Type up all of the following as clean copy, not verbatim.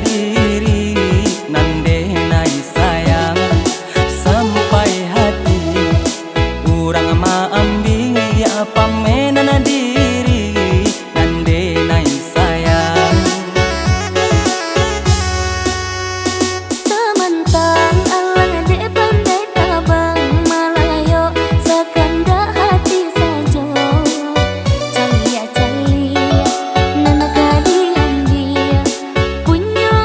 diri nande nai sayang sampai hati urang ma ambi apa menana diri nande nai sayang Samantang alang de pandai tabang malayo sakanda hati sajo calia calia nana kadiam dia punyo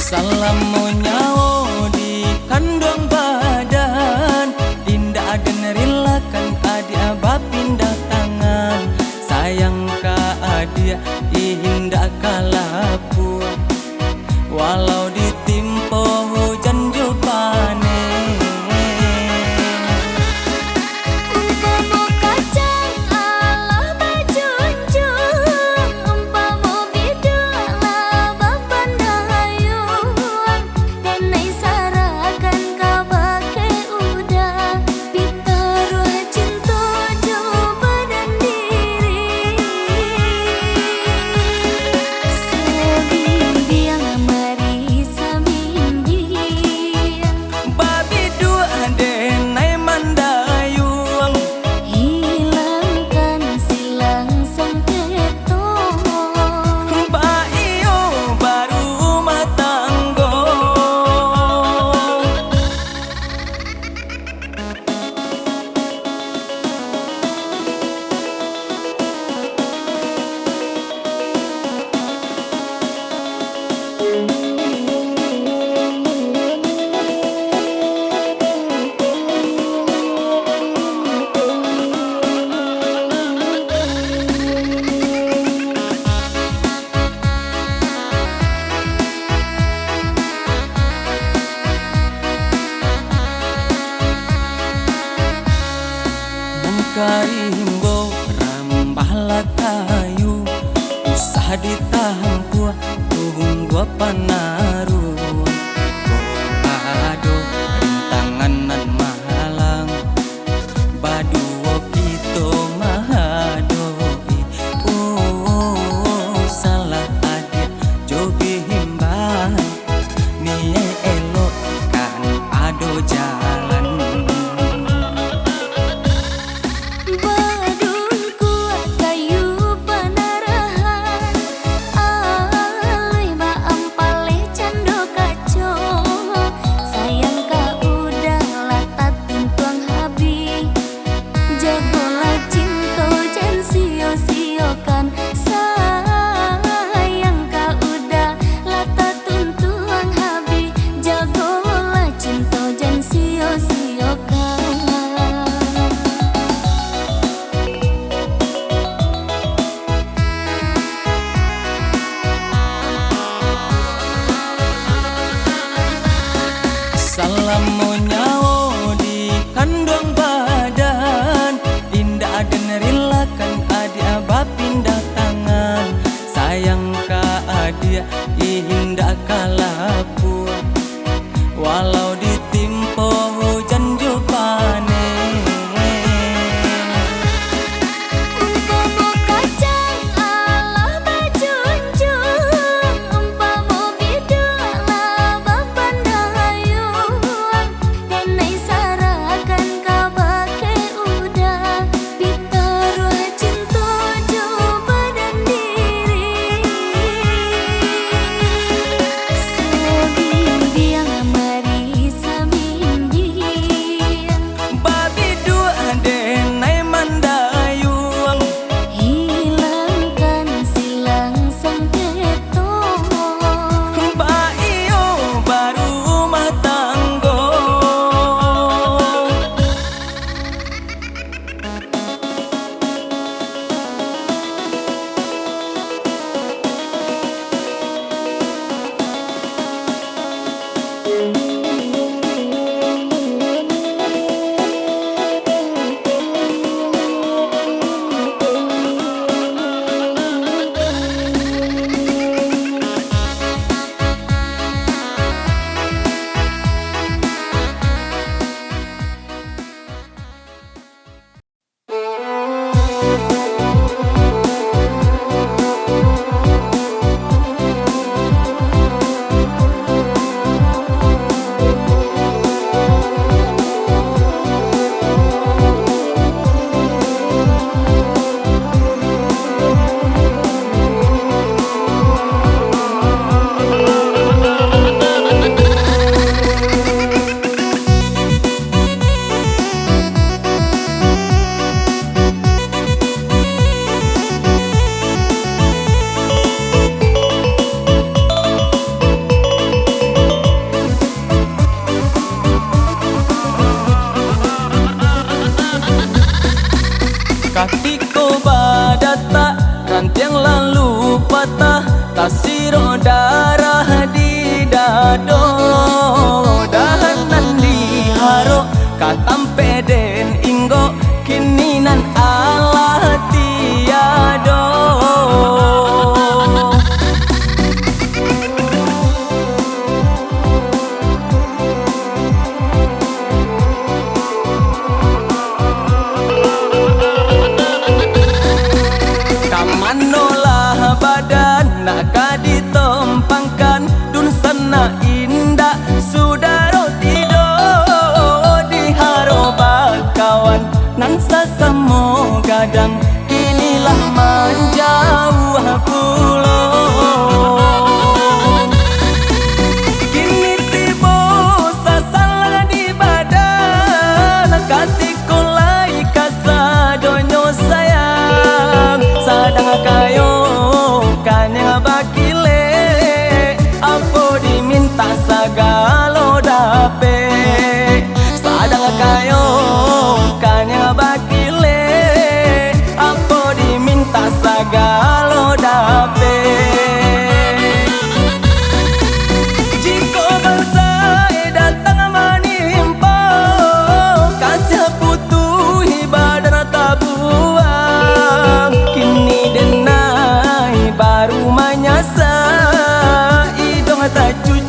Salam monyawo di kandung badan, indah dan relakan adia pindah tangan. Sayang ka adia indah kalapu, walau ditimpo hujan jupane. Umpama kacang Allah bajunjung, umpama bidang laba pandayung, denai sarakan kabake udah, pitaruh cinta coba dan diri. Sebimbiang mari samimbiang, Babi dua denai mandayung, hilangkan silang sengketa. Mbak iyo baru rumah tangga. Karimbo rambahlah kayu, usah ditampu tunggu panaru. Ado rintanganan mahalang, baduo kito mahadoi. Oh salah adik jogi himbang, nie elok kan ado jalan. Badungku kayu panarahan, alih maam palih cando kaco. Sayang ka udah latat tintuang habi, jagolah cinta jan sio-siokan. Sayang ka udah latat tintuang habi, jagolah cinta jan sio-siokan. Salam monyawo di kandung badan, indah dan relakan adia pindah tangan. Sayang ka adia indah kalapu, walau ditimpo hujan jupane. Umpama kacang Allah bajunjung, umpama bidang laba pandayung, denai sarakan kabake udah, pitaruh cinta coba dan diri.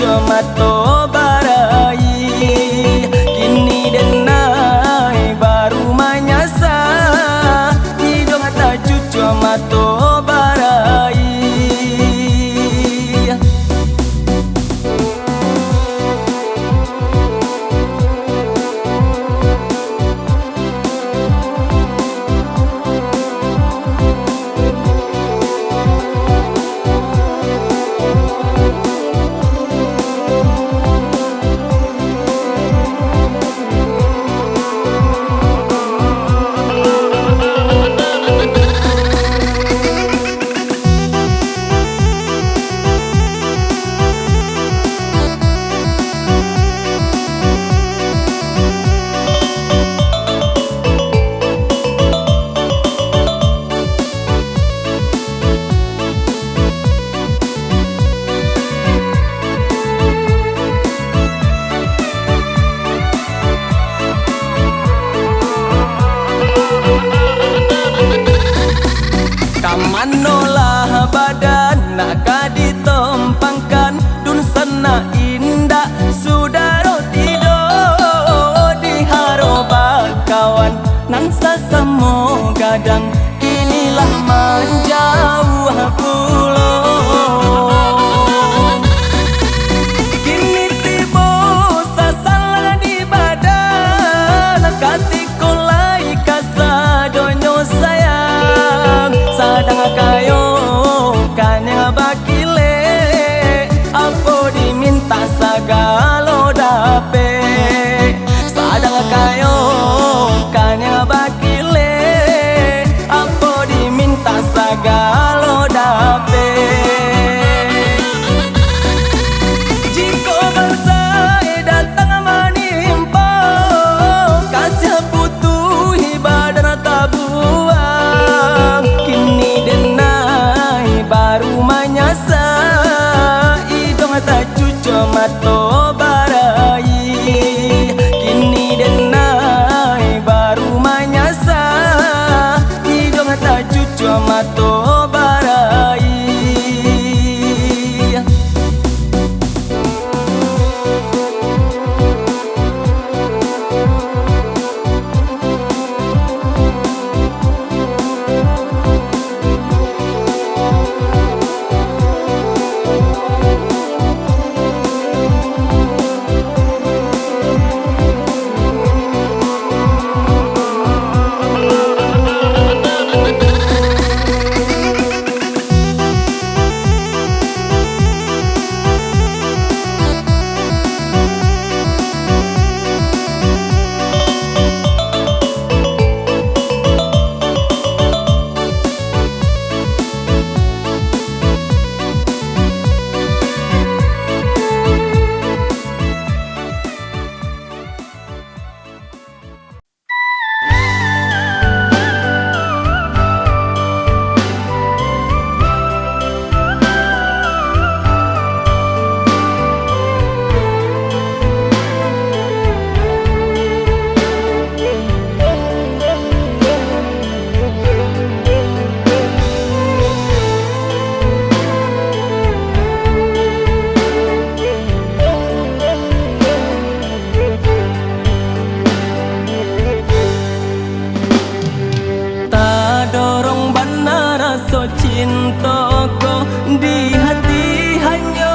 cucu mato barai. Kini denai baru manyasa, hidung tak cucu mato barai. Kamanolah badan nak ditempangkan, dun sana indah sudah tidur di haroba kawan nan sesamo gadang. Inilah menjauh pulau. Kini tiba sasalah di badan, katikulai kasadonyo sayang. Sadang kayo kanya bakile, apa diminta sagalo dape. Sadang kayo kanya bakile, apa diminta sagalo dape. Jika bangsa datang menimpa, kasih butuh ibadah tabuang. Kini denai baru manyasa, hidung tak cucu mato barai. Kini denai baru manyasa, hidung tak cucu mato barai. Cintaku di hati hanya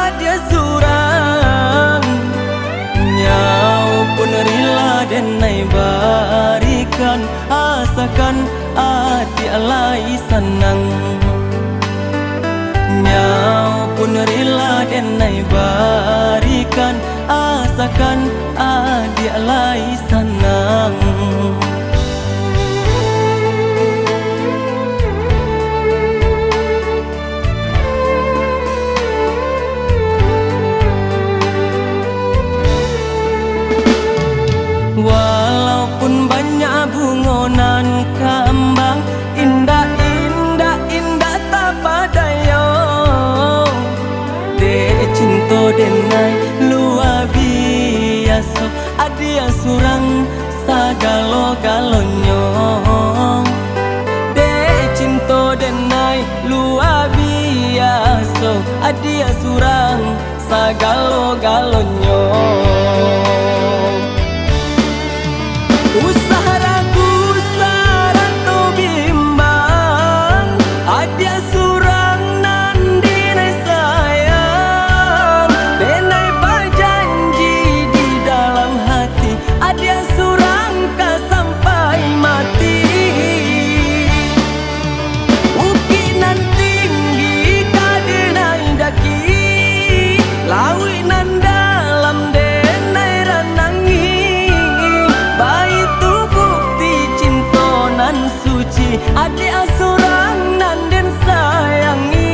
ada surang. Nyau pun rela denai barikan, asakan hati alai senang. Nyau pun rela denai barikan, asakan hati alai senang. Walaupun banyak bungonan kembang, indah, indah, indah tak padayo. De cinta denai luar biasa, adia surang sagalo-galonyo. De cinta denai luar biasa, adia surang sagalo-galonyo. Usaha ragu sarato bimbang, adia surang nandinai sayang, denai berjanji di dalam hati, adia surang ka sampai mati. Ukinan tinggi kadenai daki, lawinan dalam denai ranangi, baik tu bukti cintonan suci, adik asurang nan den sayangi.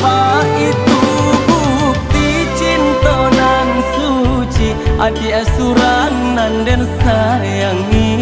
Baik tu bukti cintonan suci, adik asurang nan den sayangi.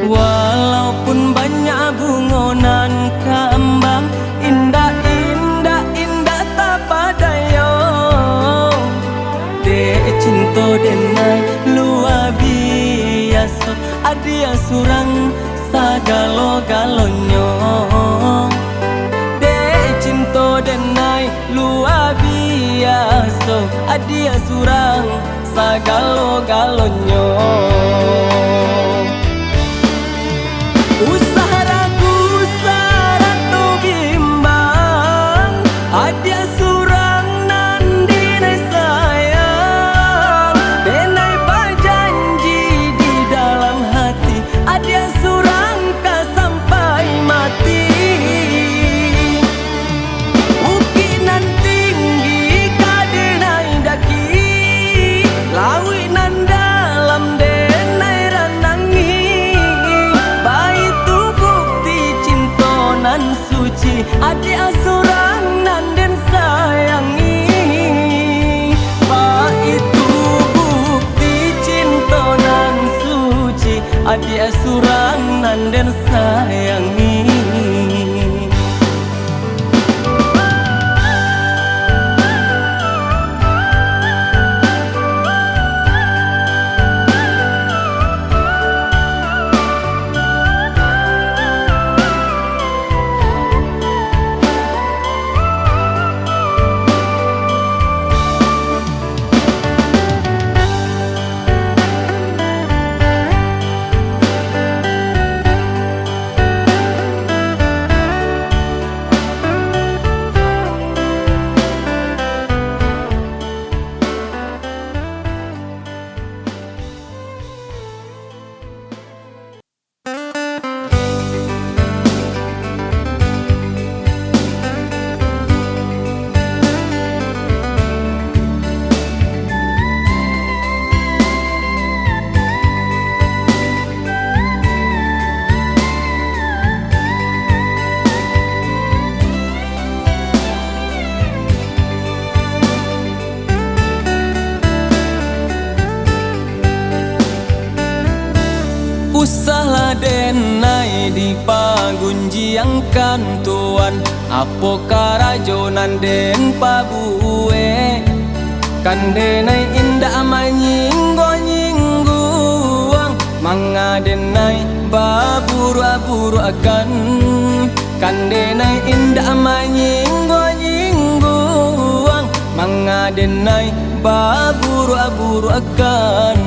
Walaupun banyak bungonan kembang, indah tak padayo. Dek cinta denai luar biasa, adia surang sagalo-galonyo. Dek cinta denai luar biasa, adia surang sagalo-galonyo. Usaha ragu sarato bimbang, adia surang nandinai sayang, denai berjanji di dalam hati, adia surang ka sampai mati. Ukinan tinggi kadenai daki, lawinan dalam denai ranangi, baik tu bukti cintonan suci, adik asurang nan den sayangi. Baik tu bukti cintonan suci, adik asurang nan den sayangi. Usahlah denai di pagunjiangkan tuan, apo karajonan den pabue, kan denai indah manyinggo-nyingguang, manga denai baburu-aburu akan, kan denai indah manyinggo-nyingguang, manga denai baburu-aburu akan.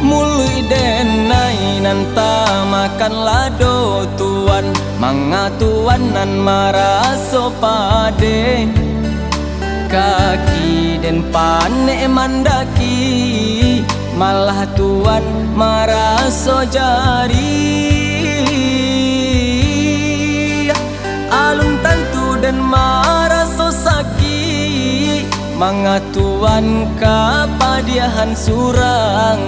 Mului denai nanta makan lado tuan, manga tuan nan maraso pade, kaki den pane mandaki, malah tuan maraso jari. Alun tantu dan maraso sakit, mangatuan kapadiahan surang.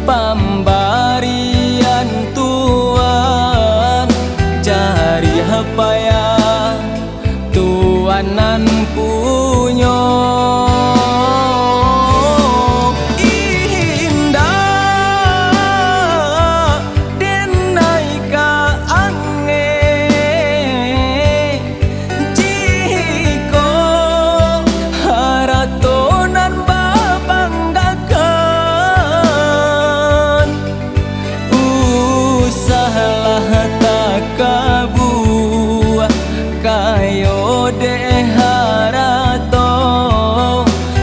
Pembarian Tuhan jari hapaya tuanan punyo. Indah denai ka ange jiko haratonan kabu kayo de harato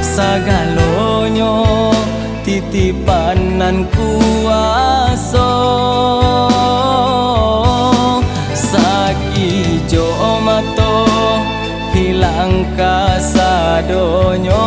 sagalonyo titipanan kuaso sakijo mato hilang kasadonyo.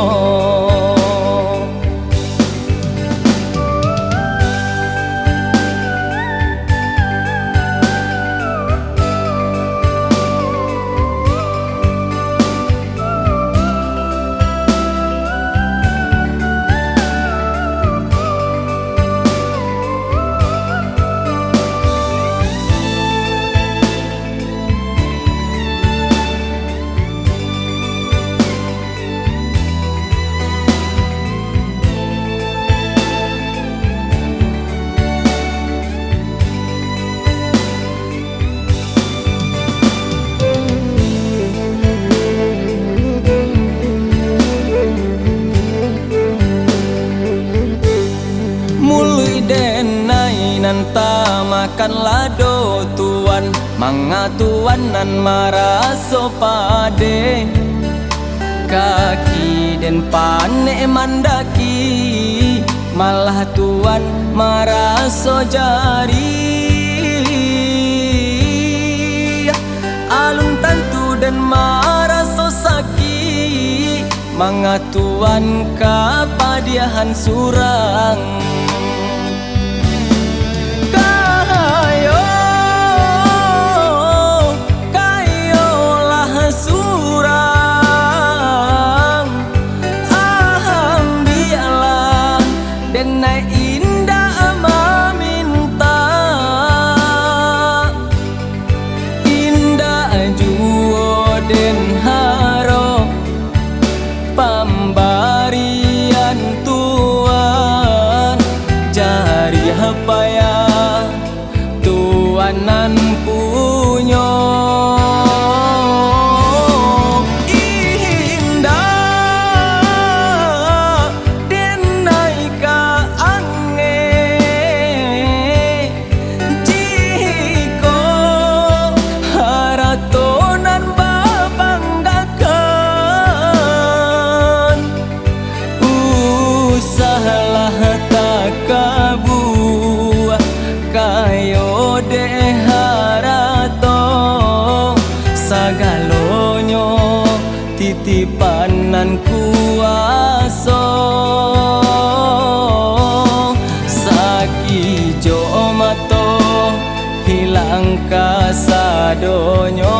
Nanta makan lado tuan, mangatuan nan maraso pade kaki den pane mandaki, malah tuan maraso jari. Alun tantu dan maraso sakit, mangatuan kapadiahan surang. Pembarian Tuhan jari hapaya tuanan punyo. Indah denai ka ange jiko haratonan kabu kayo de harato sagalonyo titipanan kuaso sakijo mato hilang kasadonyo.